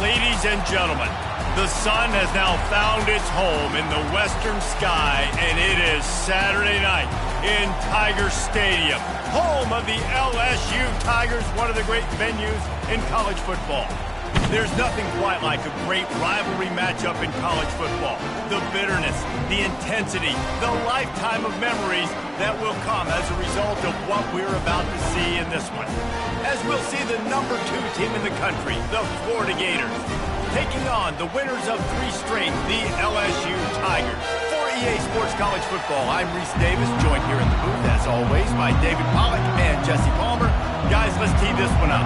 Ladies and gentlemen, the sun has now found its home in the western sky, and it is Saturday night in Tiger Stadium, home of the LSU Tigers, one of the great venues in college football. There's nothing quite like a great rivalry matchup in college football. The bitterness, the intensity, the lifetime of memories that will come as a result of what we're about to see in this one. As we'll see the number 2 team in the country, the Florida Gators, taking on the winners of 3 straight, the LSU Tigers. For EA Sports College Football, I'm Reese Davis, joined here in the booth, as always, by David Pollack and Jesse Palmer. Guys, let's tee this one up.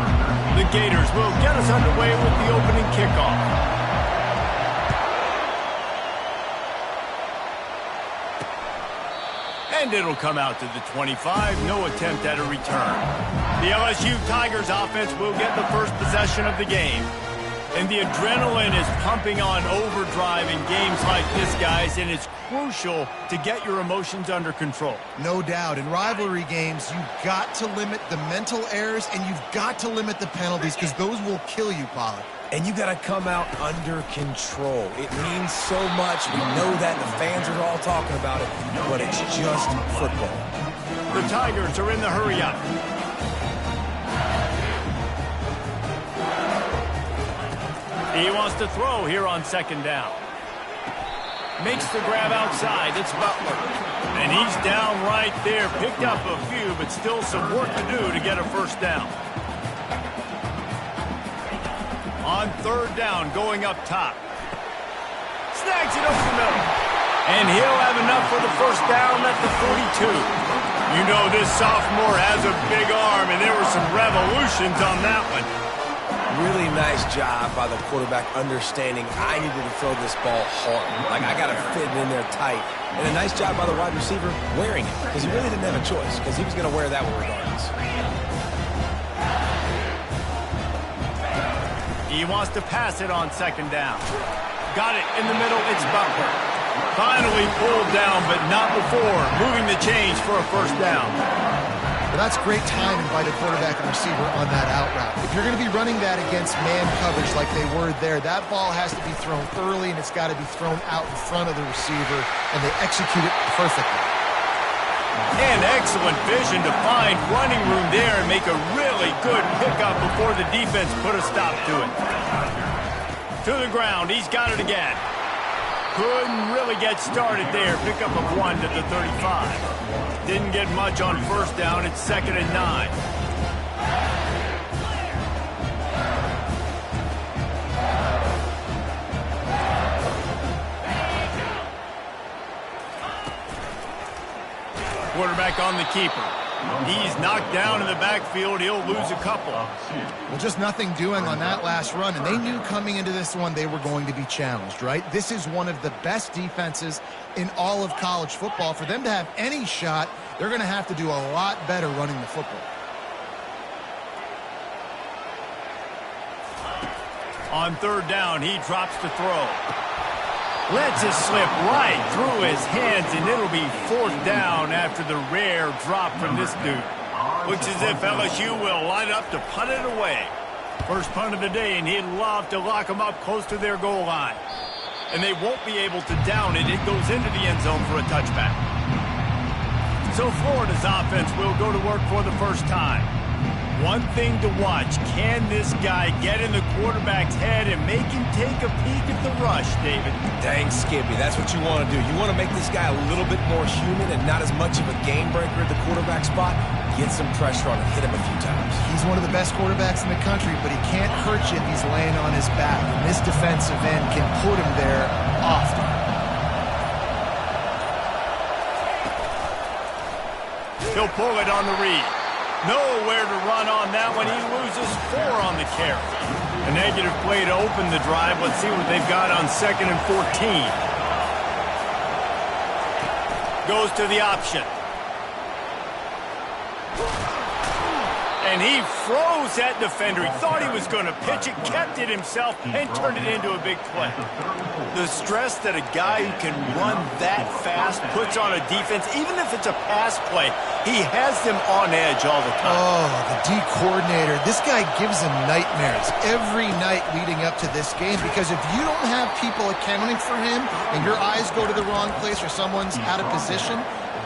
The Gators will get us underway with the opening kickoff. And it'll come out to the 25, no attempt at a return. The LSU Tigers offense will get the first possession of the game. And the adrenaline is pumping on overdrive in games like this, guys, and it's crucial to get your emotions under control. No doubt. In rivalry games, you've got to limit the mental errors, and you've got to limit the penalties, because those will kill you, Pollack. And you got to come out under control. It means so much. We know that. The fans are all talking about it, but it's just football. The Tigers are in the hurry-up. He wants to throw here on second down. Makes the grab outside. It's Butler. And he's down right there. Picked up a few, but still some work to do to get a first down. On third down, going up top. Snags it over the middle. And he'll have enough for the first down at the 42. You know this sophomore has a big arm, and there were some revolutions on that one. Really nice job by the quarterback understanding I needed to throw this ball hard. Like, I got to fit it in there tight. And a nice job by the wide receiver wearing it, because he really didn't have a choice, because he was going to wear that one regardless. He wants to pass it on second down. Got it in the middle. It's Butler. Finally pulled down, but not before moving the chains for a first down. Well, that's great timing by the quarterback and receiver on that out route. If you're going to be running that against man coverage like they were there, that ball has to be thrown early, and it's got to be thrown out in front of the receiver, and they execute it perfectly. And excellent vision to find running room there and make a really good pickup before the defense put a stop to it. To the ground, he's got it again. Couldn't really get started there. Pickup of 1 to the 35. Didn't get much on first down. It's 2nd and 9. Quarterback on the keeper. He's knocked down in the backfield. He'll lose a couple. Well, just nothing doing on that last run, and they knew coming into this one they were going to be challenged, right? This is one of the best defenses in all of college football. For them to have any shot, they're going to have to do a lot better running the football. On third down, he drops to throw. Lets it slip right through his hands, and it'll be 4th down after the rare drop from this dude. Looks as if LSU will line up to punt it away. First punt of the day, and he'd love to lock them up close to their goal line. And they won't be able to down it. It goes into the end zone for a touchback. So Florida's offense will go to work for the first time. One thing to watch, can this guy get in the quarterback's head and make him take a peek at the rush, David? Dang, Skippy, that's what you want to do. You want to make this guy a little bit more human and not as much of a game breaker at the quarterback spot. Get some pressure on him, hit him a few times. He's one of the best quarterbacks in the country, but he can't hurt you if he's laying on his back. And this defensive end can put him there often. He'll pull it on the read. Nowhere to run on that one. He loses 4 on the carry. A negative play to open the drive. Let's see what they've got on 2nd and 14. Goes to the option. And he froze that defender. He thought he was going to pitch it, kept it himself, and turned it into a big play. The stress that a guy who can run that fast puts on a defense, even if it's a pass play, he has them on edge all the time. Oh, the D coordinator. This guy gives him nightmares every night leading up to this game, because if you don't have people accounting for him and your eyes go to the wrong place or someone's out of position,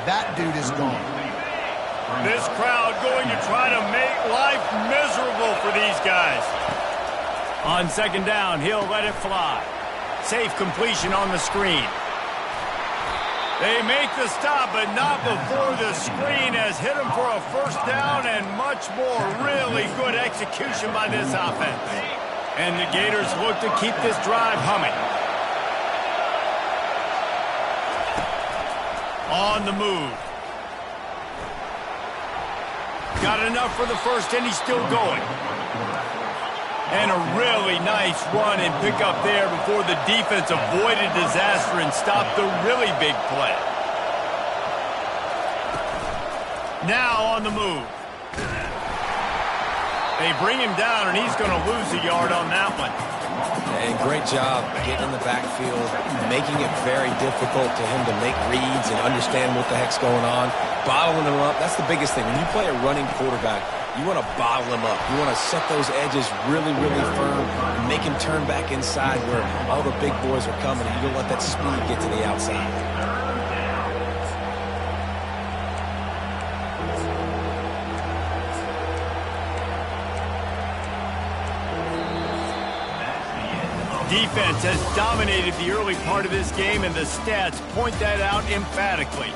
that dude is gone. This crowd going to try to make life miserable for these guys. On second down, he'll let it fly. Safe completion on the screen. They make the stop, but not before the screen has hit him for a first down and much more. Really good execution by this offense. And the Gators look to keep this drive humming. On the move. Got enough for the first, and he's still going. And a really nice run and pick up there before the defense avoided disaster and stopped the really big play. Now on the move. They bring him down, and he's going to lose a yard on that one. And great job getting in the backfield, making it very difficult to him to make reads and understand what the heck's going on. Bottling him up, that's the biggest thing. When you play a running quarterback, you want to bottle him up. You want to set those edges really, really firm and make him turn back inside where all the big boys are coming, and you don't let that speed get to the outside. Defense has dominated the early part of this game, and the stats point that out emphatically.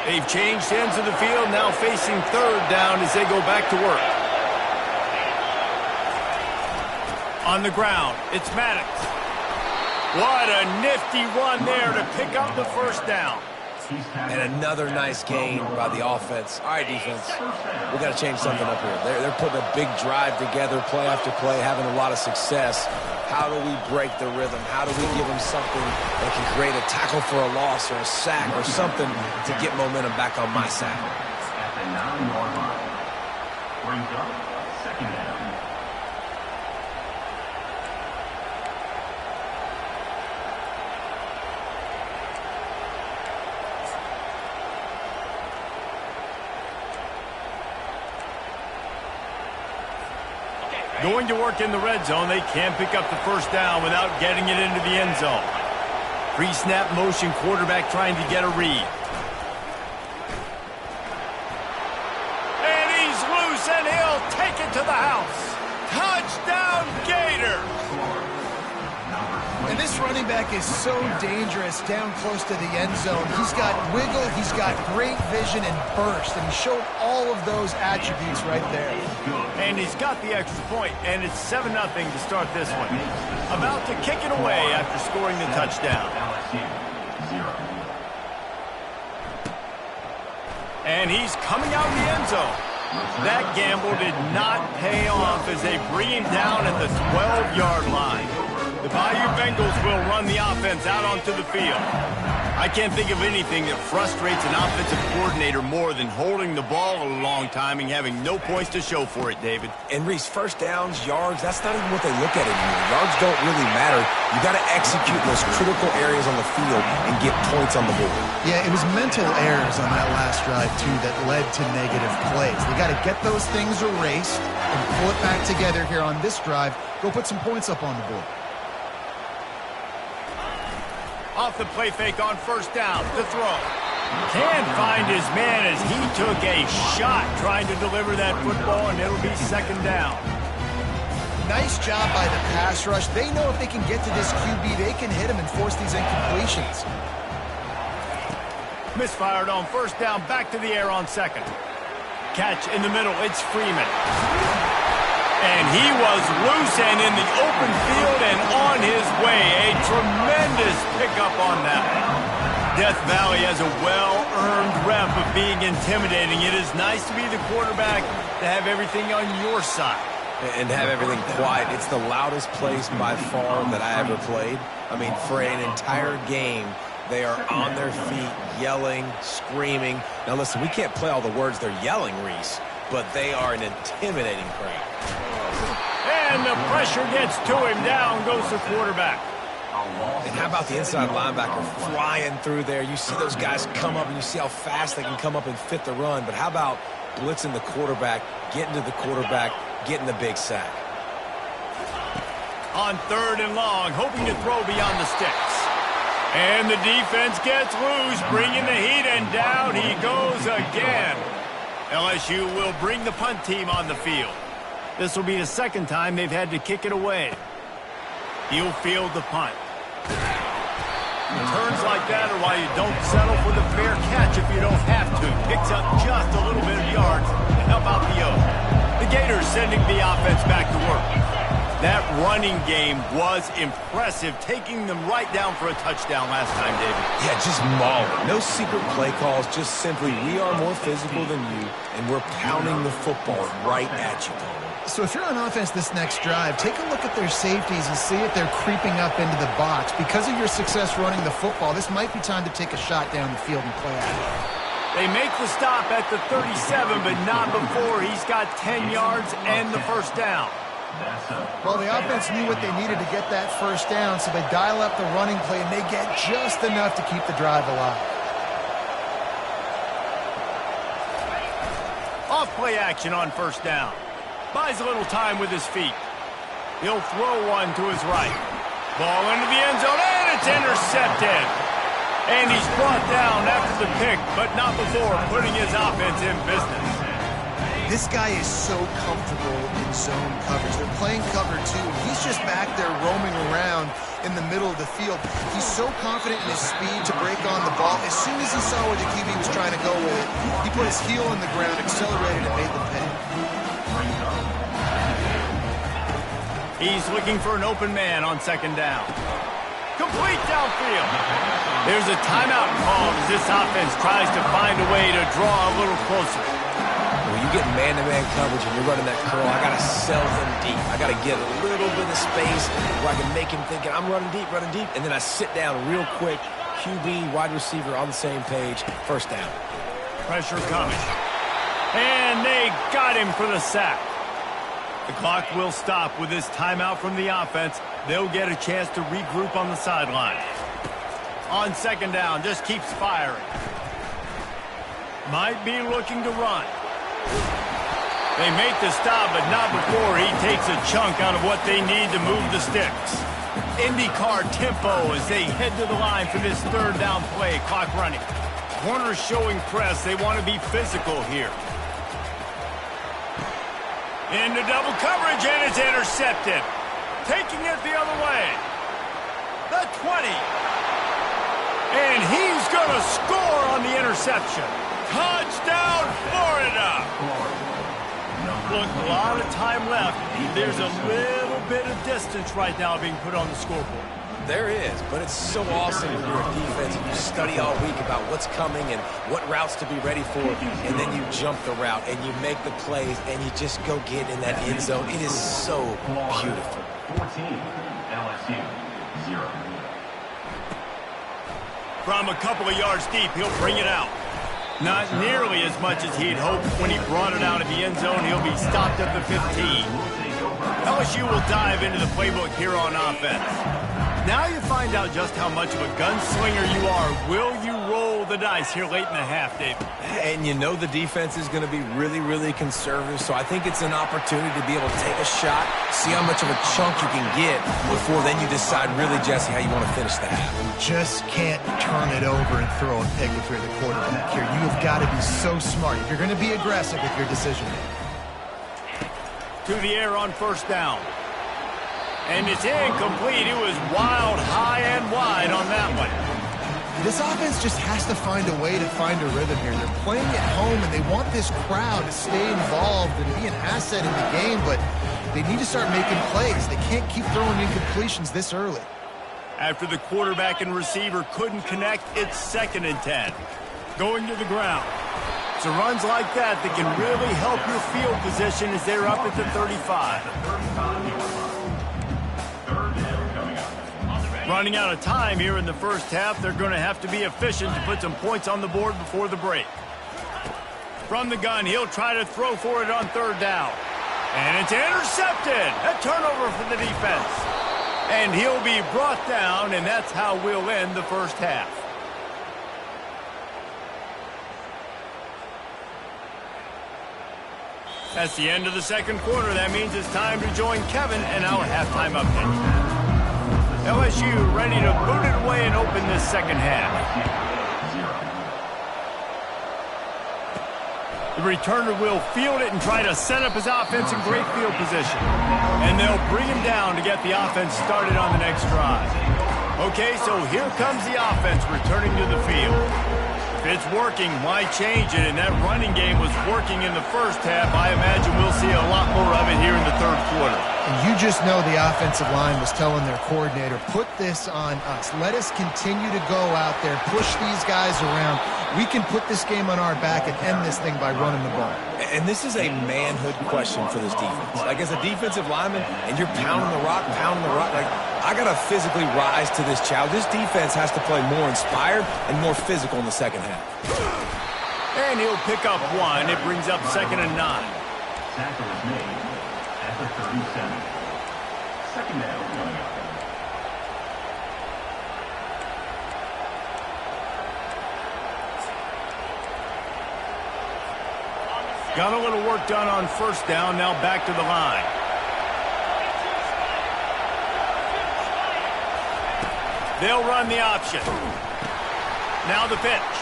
They've changed ends of the field, now facing third down as they go back to work. On the ground, it's Maddox. What a nifty run there to pick up the first down. And another nice gain by the offense. All right, defense, we got to change something up here. They're putting a big drive together, play after play, having a lot of success. How do we break the rhythm? How do we give them something that can create a tackle for a loss or a sack or something to get momentum back on my side? At the 9-yard line, brings up second down. Going to work in the red zone, they can't pick up the first down without getting it into the end zone. Pre-snap motion, quarterback trying to get a read. And he's loose, and he'll take it to the house. Touchdown, Gators! And this running back is so dangerous down close to the end zone. He's got wiggle, he's got great vision and burst, and he showed all of those attributes right there. And he's got the extra point, and it's 7-0 to start this one. About to kick it away after scoring the touchdown. And he's coming out the end zone. That gamble did not pay off as they bring him down at the 12-yard line. The Bayou Bengals will run the offense out onto the field. I can't think of anything that frustrates an offensive coordinator more than holding the ball a long time and having no points to show for it, David. And Reese, first downs, yards, that's not even what they look at anymore. Yards don't really matter. You got to execute those critical areas on the field and get points on the board. Yeah, it was mental errors on that last drive, too, that led to negative plays. They got to get those things erased and pull it back together here on this drive. Go put some points up on the board. Off the play fake on first down, the throw. Can't find his man as he took a shot trying to deliver that football, and it'll be second down. Nice job by the pass rush. They know if they can get to this QB, they can hit him and force these incompletions. Misfired on first down, back to the air on second. Catch in the middle, it's Freeman. And he was loose and in the open field and on his way. A tremendous pickup on that. Death Valley has a well-earned rep of being intimidating. It is nice to be the quarterback, to have everything on your side. And have everything quiet. It's the loudest place by far that I ever played. I mean, for an entire game, They are on their feet, yelling, screaming. Now listen, we can't play all the words they're yelling, Reese, but they are an intimidating crowd. And the pressure gets to him. Down goes the quarterback. And how about the inside linebacker flying through there? You see those guys come up, and you see how fast they can come up and fit the run. But how about blitzing the quarterback, getting to the quarterback, getting the big sack? On 3rd and long, hoping to throw beyond the sticks. And the defense gets loose, bringing the heat, and down he goes again. LSU will bring the punt team on the field. This will be the 2nd time they've had to kick it away. He'll field the punt. Turns like that are why you don't settle for the fair catch if you don't have to. Picks up just a little bit of yards to help out the O. The Gators sending the offense back to work. That running game was impressive, taking them right down for a touchdown last time, David. Yeah, just mauling. No secret play calls, just simply we are more physical than you, and we're pounding the football right at you, Tony. So if you're on offense this next drive, take a look at their safeties and see if they're creeping up into the box. Because of your success running the football, this might be time to take a shot down the field and play out. They make the stop at the 37, but not before he's got 10 yards and the 1st down. Well, the offense knew what they needed to get that 1st down, so they dial up the running play, and they get just enough to keep the drive alive. Off play action on 1st down. Buys a little time with his feet. He'll throw one to his right. Ball into the end zone, and it's intercepted. And he's brought down after the pick, but not before putting his offense in business. This guy is so comfortable in zone coverage. They're playing cover 2. He's just back there roaming around in the middle of the field. He's so confident in his speed to break on the ball. As soon as he saw where the QB was trying to go with it, he put his heel in the ground, accelerated, and made the pay. He's looking for an open man on 2nd down. Complete downfield. There's a timeout called as this offense tries to find a way to draw a little closer. When you get man-to-man coverage and you're running that curl, I got to sell him deep. I got to get a little bit of space where I can make him think I'm running deep, and then I sit down real quick. QB, wide receiver on the same page. 1st down. Pressure coming. And they got him for the sack. The clock will stop with this timeout from the offense. They'll get a chance to regroup on the sideline. On 2nd down, just keeps firing. Might be looking to run. They make the stop, but not before he takes a chunk out of what they need to move the sticks. IndyCar tempo as they head to the line for this 3rd down play. Clock running. Corners showing press. They want to be physical here. Into double coverage, and it's intercepted. Taking it the other way. The 20. And he's going to score on the interception. Touchdown, Florida! Look, a lot of time left. There's a little bit of distance right now being put on the scoreboard. There is, but it's so awesome when you're a defense and you study all week about what's coming and what routes to be ready for, and then you jump the route and you make the plays and you just go get in that end zone. It is so beautiful. 14, LSU, 0. From a couple of yards deep, he'll bring it out. Not nearly as much as he'd hoped when he brought it out of the end zone. He'll be stopped at the 15. LSU will dive into the playbook here on offense. Now you find out just how much of a gunslinger you are. Will you roll the dice here late in the half, David? And you know the defense is going to be really, really conservative, so I think it's an opportunity to be able to take a shot, see how much of a chunk you can get before then you decide really, Jesse, how you want to finish the half. Just can't turn it over and throw a pick if you're the quarterback here. You have got to be so smart if you're going to be aggressive with your decision making. To the air on 1st down. And it's incomplete. It was wild, high, and wide on that one. This offense just has to find a way to find a rhythm here. They're playing at home, and they want this crowd to stay involved and be an asset in the game, but they need to start making plays. They can't keep throwing incompletions this early. After the quarterback and receiver couldn't connect, it's 2nd and 10. Going to the ground. So runs like that can really help your field position as they're up at the 35. Running out of time here in the first half, they're going to have to be efficient to put some points on the board before the break. From the gun, he'll try to throw for it on third down. And it's intercepted. A turnover for the defense. And he'll be brought down, and that's how we'll end the first half. That's the end of the second quarter. That means it's time to join Kevin and our halftime update. LSU ready to boot it away and open this second half. The returner will field it and try to set up his offense in great field position. And they'll bring him down to get the offense started on the next drive. Okay, so here comes the offense returning to the field. If it's working, why change it? And that running game was working in the first half. I imagine we'll see a lot more of it here in the third quarter. And you just know the offensive line was telling their coordinator, put this on us. Let us continue to go out there, push these guys around. We can put this game on our back and end this thing by running the ball. And this is a manhood question for this defense. Like, as a defensive lineman, and you're pounding the rock, like, I got to physically rise to this challenge. This defense has to play more inspired and more physical in the second half. And he'll pick up one. It brings up 2nd and 9. Tackle is made at the 37. Second down coming up. Got a little work done on first down. Now back to the line. They'll run the option. Now the pitch.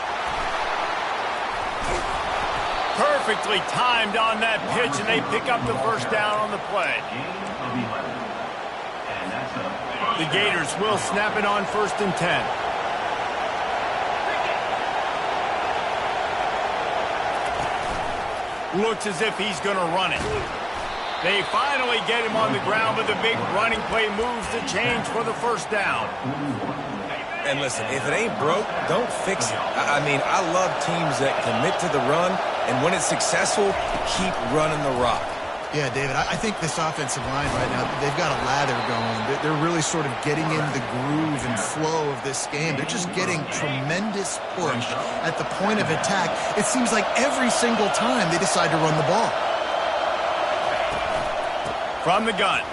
Perfectly timed on that pitch, and they pick up the first down on the play. The Gators will snap it on 1st and 10. Looks as if he's going to run it. They finally get him on the ground, but the big running play moves the change for the first down. And listen, if it ain't broke, don't fix it. I mean, I love teams that commit to the run, and when it's successful, keep running the rock. Yeah, David, I think this offensive line right now, they've got a lather going. They're really sort of getting in the groove and flow of this game. They're just getting tremendous push at the point of attack. It seems like every single time they decide to run the ball. From the gun,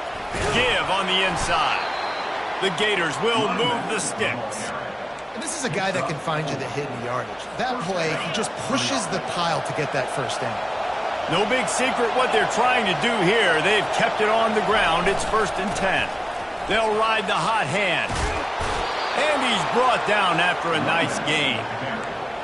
give on the inside. The Gators will move the sticks. And this is a guy that can find you the hidden yardage. That play, he just pushes the pile to get that first down. No big secret what they're trying to do here. They've kept it on the ground. It's 1st and 10. They'll ride the hot hand. And he's brought down after a nice gain.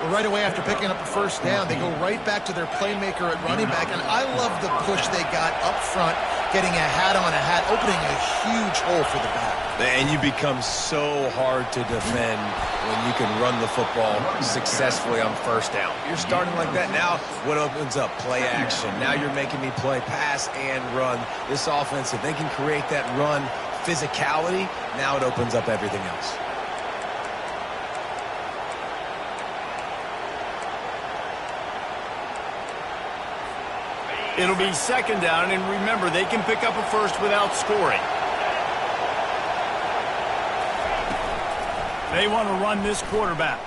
Well, right away after picking up a first down, they go right back to their playmaker at running back. And I love the push they got up front, getting a hat on a hat, opening a huge hole for the back. And you become so hard to defend when you can run the football successfully on first down. You're starting like that now. What opens up? Play action. Now you're making me play pass and run. This offense, if they can create that run physicality, now it opens up everything else. It'll be 2nd down, and remember, they can pick up a first without scoring. They want to run this quarterback.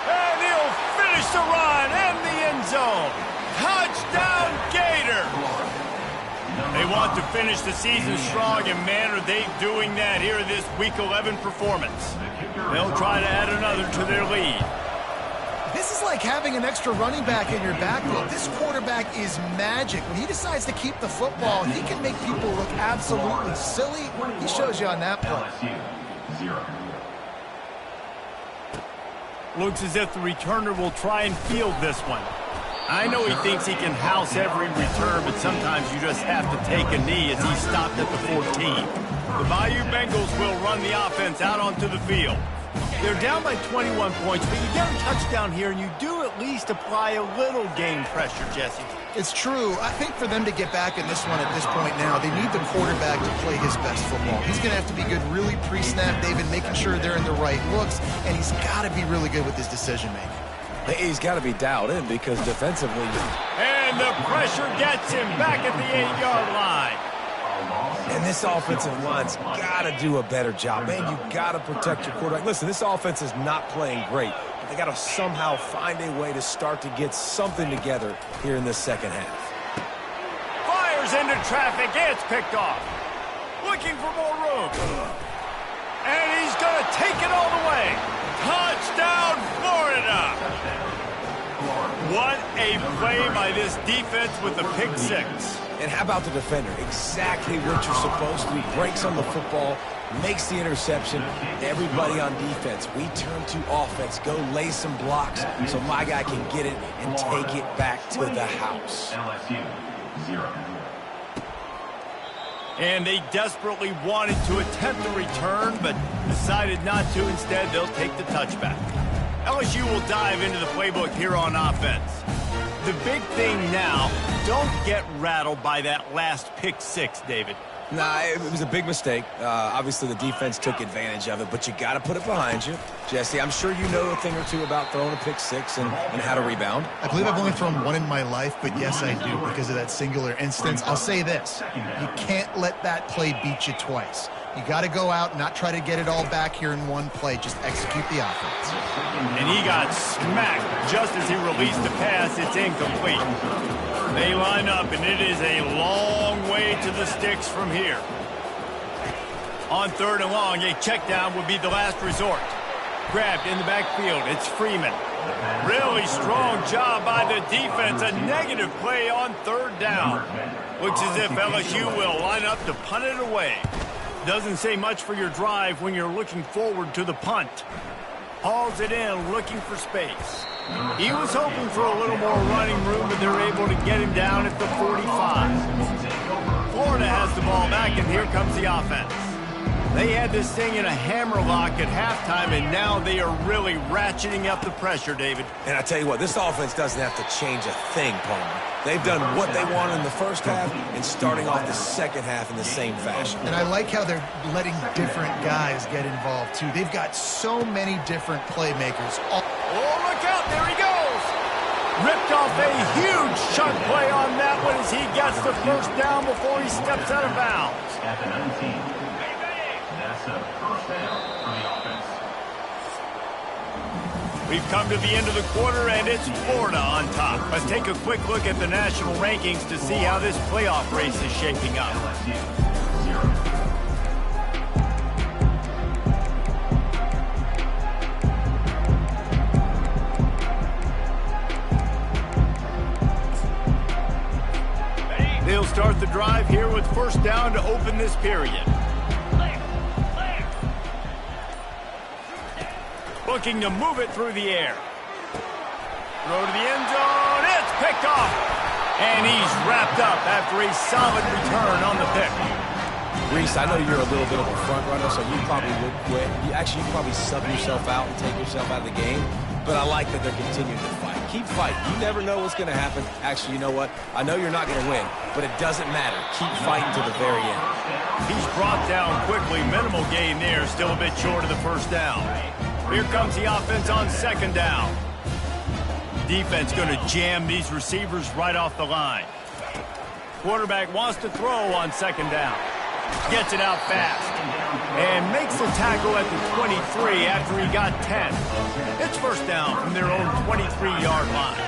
And he'll finish the run in the end zone. Touchdown, Gator! They want to finish the season strong, and man, are they doing that here in this Week 11 performance. They'll try to add another to their lead. This is like having an extra running back in your backfield. This quarterback is magic. When he decides to keep the football, he can make people look absolutely silly. He shows you on that play. Looks as if the returner will try and field this one. I know he thinks he can house every return, but sometimes you just have to take a knee as he stopped at the 14. The Bayou Bengals will run the offense out onto the field. They're down by 21 points, but you get a touchdown here, and you do at least apply a little game pressure, Jesse. It's true. I think for them to get back in this one at this point now, they need the quarterback to play his best football. He's going to have to be good really pre-snap, David, making sure they're in the right looks, and he's got to be really good with his decision-making. He's got to be dialed in because defensively... And the pressure gets him back at the 8-yard line. And this offensive line's got to do a better job. Man, you got to protect your quarterback. Listen, this offense is not playing great. But they got to somehow find a way to start to get something together here in this second half. Fires into traffic. It's picked off. Looking for more room. And he's going to take it all the way. Touchdown, Florida. What a play by this defense with the pick six. And how about the defender? Exactly what you're supposed to do. Breaks on the football, makes the interception. Everybody on defense, we turn to offense. Go lay some blocks so my guy can get it and take it back to the house. LSU 0. And they desperately wanted to attempt a return, but decided not to. Instead, they'll take the touchback. LSU will dive into the playbook here on offense. The big thing now, don't get rattled by that last pick six, David. Nah, it was a big mistake. Obviously, the defense took advantage of it, but you got to put it behind you. Jesse, I'm sure you know a thing or two about throwing a pick six and how to rebound. I believe I've only thrown one in my life, but yes, I do because of that singular instance. I'll say this. You can't let that play beat you twice. You got to go out and not try to get it all back here in one play. Just execute the offense. And he got smacked just as he released the pass. It's incomplete. They line up, and it is a long way to the sticks from here. On third and long, a check down would be the last resort. Grabbed in the backfield. It's Freeman. Really strong job by the defense. A negative play on third down. Looks as if LSU will line up to punt it away. Doesn't say much for your drive when you're looking forward to the punt. Hauls it in, looking for space. He was hoping for a little more running room, but they're able to get him down at the 45. Florida has the ball back, and here comes the offense. They had this thing in a hammerlock at halftime, and now they are really ratcheting up the pressure, David. And I tell you what, this offense doesn't have to change a thing, Palmer. They've done what they wanted in the first half and starting off the second half in the same fashion. And I like how they're letting different guys get involved, too. They've got so many different playmakers. Oh, look out. There he goes. Ripped off a huge chunk play on that one as he gets the first down before he steps out of bounds. At the 19. That's a first down for the offense. We've come to the end of the quarter, and it's Florida on top. Let's take a quick look at the national rankings to see how this playoff race is shaping up. LSU 0. They'll start the drive here with first down to open this period. Looking to move it through the air. Throw to the end zone. It's picked off. And he's wrapped up after a solid return on the pick. Reese, I know you're a little bit of a front runner, so you probably would quit. You probably sub yourself out and take yourself out of the game. But I like that they're continuing to fight. Keep fighting. You never know what's going to happen. Actually, you know what? I know you're not going to win, but it doesn't matter. Keep fighting to the very end. He's brought down quickly. Minimal gain there. Still a bit short of the first down. Here comes the offense on second down. Defense going to jam these receivers right off the line. Quarterback wants to throw on second down. Gets it out fast. And makes the tackle at the 23 after he got 10. It's first down from their own 23-yard line.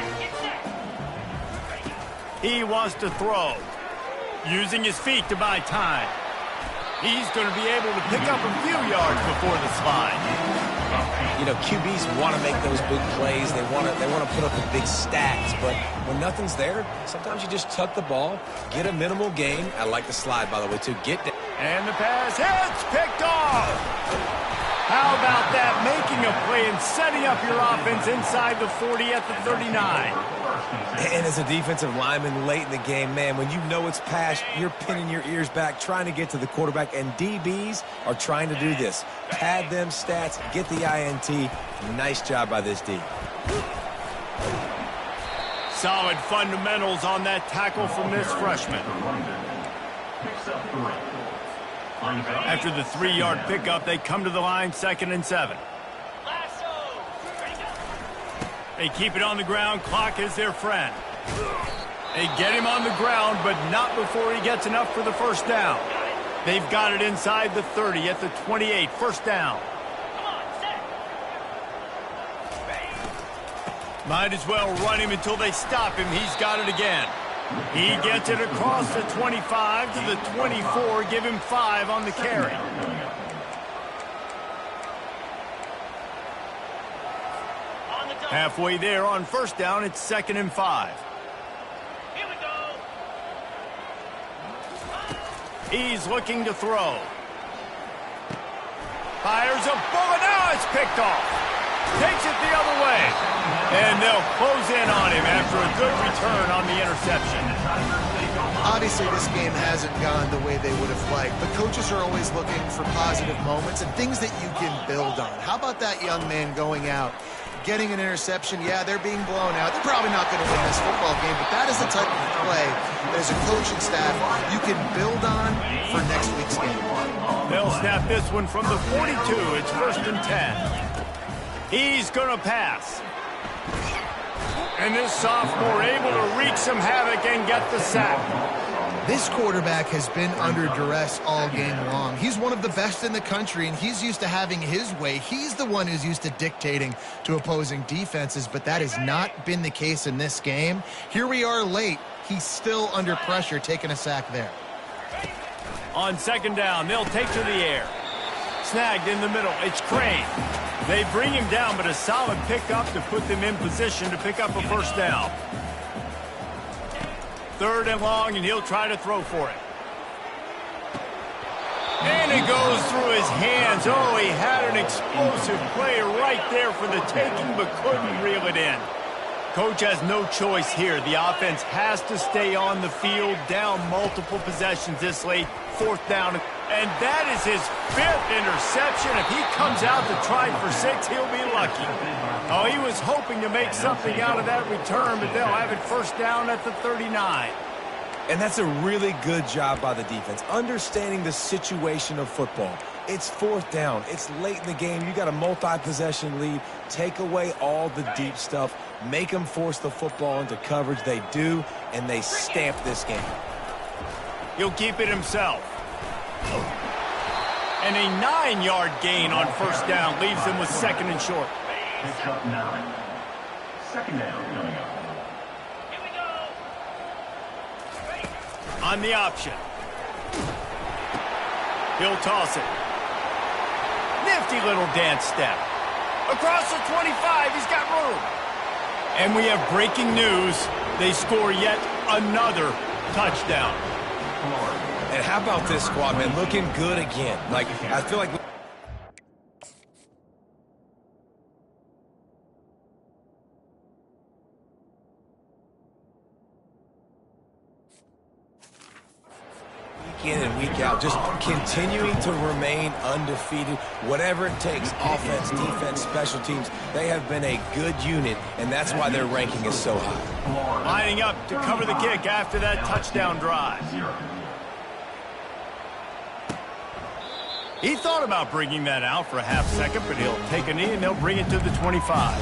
He wants to throw. Using his feet to buy time. He's going to be able to pick up a few yards before the slide. You know, QBs want to make those big plays. They want to put up the big stats. But when nothing's there, sometimes you just tuck the ball, get a minimal gain. I like the slide, by the way, too. Get down. And the pass hits, picked off. How about that? Making a play and setting up your offense inside the 40 at the 39. And as a defensive lineman late in the game, man, when you know it's past, you're pinning your ears back, trying to get to the quarterback, and DBs are trying to do this. Pad them stats, get the INT. Nice job by this D. Solid fundamentals on that tackle from this freshman. After the 3-yard pickup, they come to the line, 2nd and 7. They keep it on the ground. Clock is their friend. They get him on the ground, but not before he gets enough for the first down. They've got it inside the 30 at the 28, first down. Might as well run him until they stop him. He's got it again. He gets it across the 25 to the 24. Give him 5 on the carry. Halfway there on first down, it's 2nd and 5. Here we go. He's looking to throw. Fires a bullet. Now it's picked off. Takes it the other way. And they'll close in on him after a good return on the interception. Obviously, this game hasn't gone the way they would have liked, but coaches are always looking for positive moments and things that you can build on. How about that young man going out, getting an interception? Yeah, they're being blown out. They're probably not going to win this football game, but that is the type of play that as a coaching staff you can build on for next week's game. They'll snap this one from the 42. It's 1st and 10. He's going to pass. And this sophomore able to wreak some havoc and get the sack. This quarterback has been under duress all game long. He's one of the best in the country, and he's used to having his way. He's the one who's used to dictating to opposing defenses, but that has not been the case in this game. Here we are late. He's still under pressure, taking a sack there. On 2nd down, they'll take to the air. Snagged in the middle. It's Crane. They bring him down, but a solid pickup to put them in position to pick up a first down. 3rd and long, and he'll try to throw for it. And it goes through his hands. Oh, he had an explosive play right there for the taking, but couldn't reel it in. Coach has no choice here. The offense has to stay on the field, down multiple possessions this late. 4th down. And that is his 5th interception. If he comes out to try for 6, he'll be lucky. Oh, he was hoping to make something out of that return, but they'll have it first down at the 39. And that's a really good job by the defense, understanding the situation of football. It's 4th down. It's late in the game. You got a multi-possession lead. Take away all the deep stuff. Make them force the football into coverage. They do, and they stamp this game. He'll keep it himself. And a 9-yard gain on first down leaves them with 2nd and short. Picks up 9. 2nd down coming up. Here we go. On the option. He'll toss it. Nifty little dance step. Across the 25, he's got room. And we have breaking news. They score yet another touchdown. And how about this squad, man? Looking good again. Like, I feel like... week in and week out, just continuing to remain undefeated, whatever it takes, offense, defense, special teams. They have been a good unit, and that's why their ranking is so high. Lining up to cover the kick after that touchdown drive. He thought about bringing that out for a half second, but he'll take a knee and they'll bring it to the 25.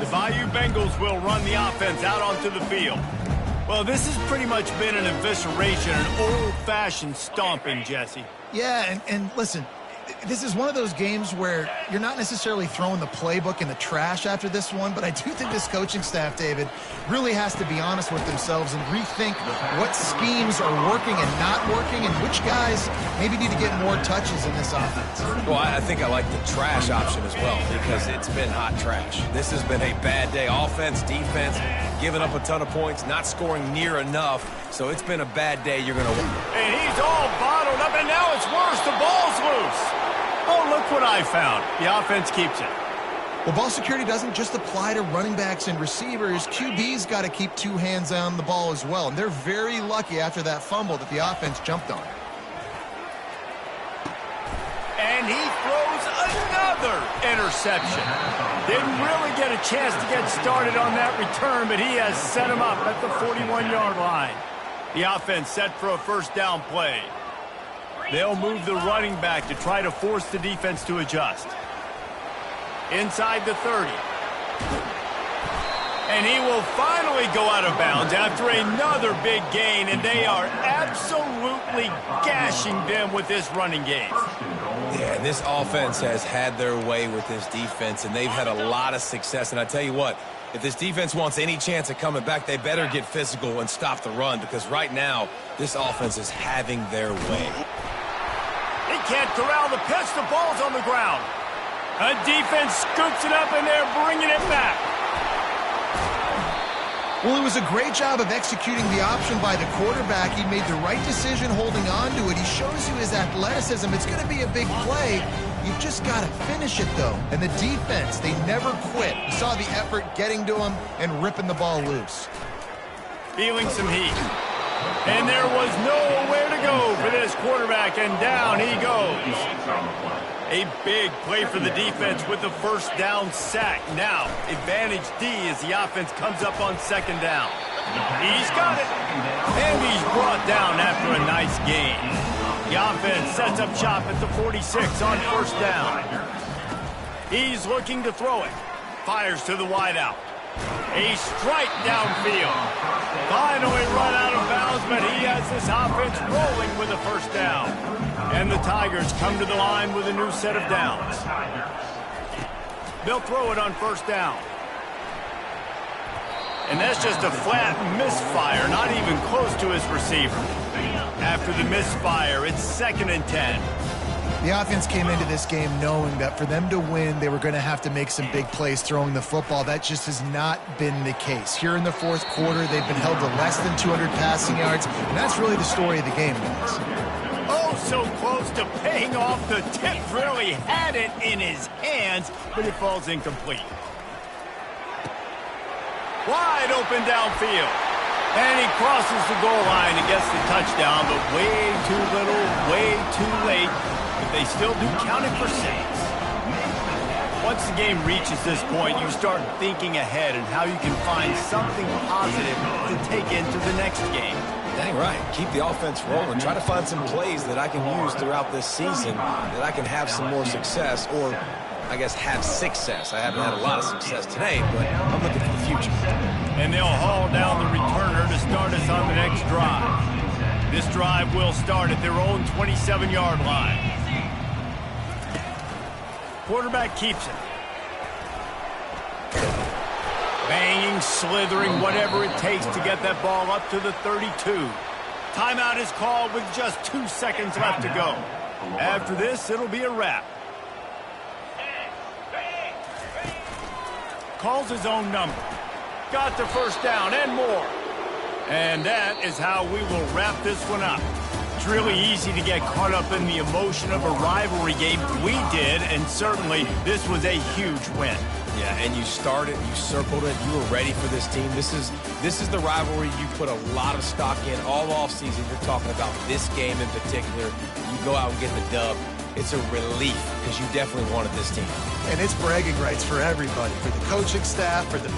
The Bayou Bengals will run the offense out onto the field. Well, this has pretty much been an evisceration, an old-fashioned stomping, Jesse. Yeah, and listen, this is one of those games where you're not necessarily throwing the playbook in the trash after this one, but I do think this coaching staff, David, really has to be honest with themselves and rethink what schemes are working and not working and which guys maybe need to get more touches in this offense. Well, I think I like the trash option as well because it's been hot trash. This has been a bad day. Offense, defense, giving up a ton of points, not scoring near enough. So it's been a bad day. You're going to win. And he's all bottled up, and now it's worse. The ball's loose. Oh, look what I found. The offense keeps it. Well, ball security doesn't just apply to running backs and receivers. QB's got to keep 2 hands on the ball as well. And they're very lucky after that fumble that the offense jumped on. And he throws another interception. Didn't really get a chance to get started on that return, but he has set him up at the 41-yard line. The offense set for a first down play. They'll move the running back to try to force the defense to adjust. Inside the 30. And he will finally go out of bounds after another big gain, and they are absolutely gashing them with this running game. Yeah, this offense has had their way with this defense, and they've had a lot of success. And I tell you what, if this defense wants any chance of coming back, they better get physical and stop the run, because right now, this offense is having their way. He can't corral the pitch. The ball's on the ground. A defense scoops it up, and they're bringing it back. Well, it was a great job of executing the option by the quarterback. He made the right decision holding on to it. He shows you his athleticism. It's going to be a big play. You've just got to finish it, though. And the defense, they never quit. You saw the effort getting to him and ripping the ball loose. Feeling some heat. And there was nowhere to go for this quarterback, and down he goes. A big play for the defense with the first down sack. Now, advantage D as the offense comes up on second down. He's got it. And he's brought down after a nice gain. The offense sets up shop at the 46 on first down. He's looking to throw it. Fires to the wideout. A strike downfield. Finally run out of bounds, but he has this offense rolling with a first down. And the Tigers come to the line with a new set of downs. They'll throw it on first down. And that's just a flat misfire, not even close to his receiver. After the misfire, it's 2nd and 10. The offense came into this game knowing that for them to win, they were going to have to make some big plays throwing the football. That just has not been the case. Here in the fourth quarter, they've been held to less than 200 passing yards, and that's really the story of the game, guys. Oh, so close to paying off. The tip really had it in his hands, but it falls incomplete. Wide open downfield. And he crosses the goal line and gets the touchdown, but way too little, way too late. But they still do count it for 6. Once the game reaches this point, you start thinking ahead and how you can find something positive to take into the next game. Dang right. Keep the offense rolling. Try to find some plays that I can use throughout this season that I can have some more success, or I guess have success. I haven't had a lot of success today, but I'm looking for the future. And they'll haul down the returner to start us on the next drive. This drive will start at their own 27-yard line. Quarterback keeps it. Banging, slithering, whatever it takes to get that ball up to the 32. Timeout is called with just 2 seconds left to go. After this, it'll be a wrap. Calls his own number. Got the first down and more. And that is how we will wrap this one up. It's really easy to get caught up in the emotion of a rivalry game. We did, and certainly this was a huge win. Yeah, and you started, you circled it, you were ready for this team. This is the rivalry you put a lot of stock in all offseason. You're talking about this game in particular. You go out and get the dub. It's a relief because you definitely wanted this team. And it's bragging rights for everybody, for the coaching staff, for the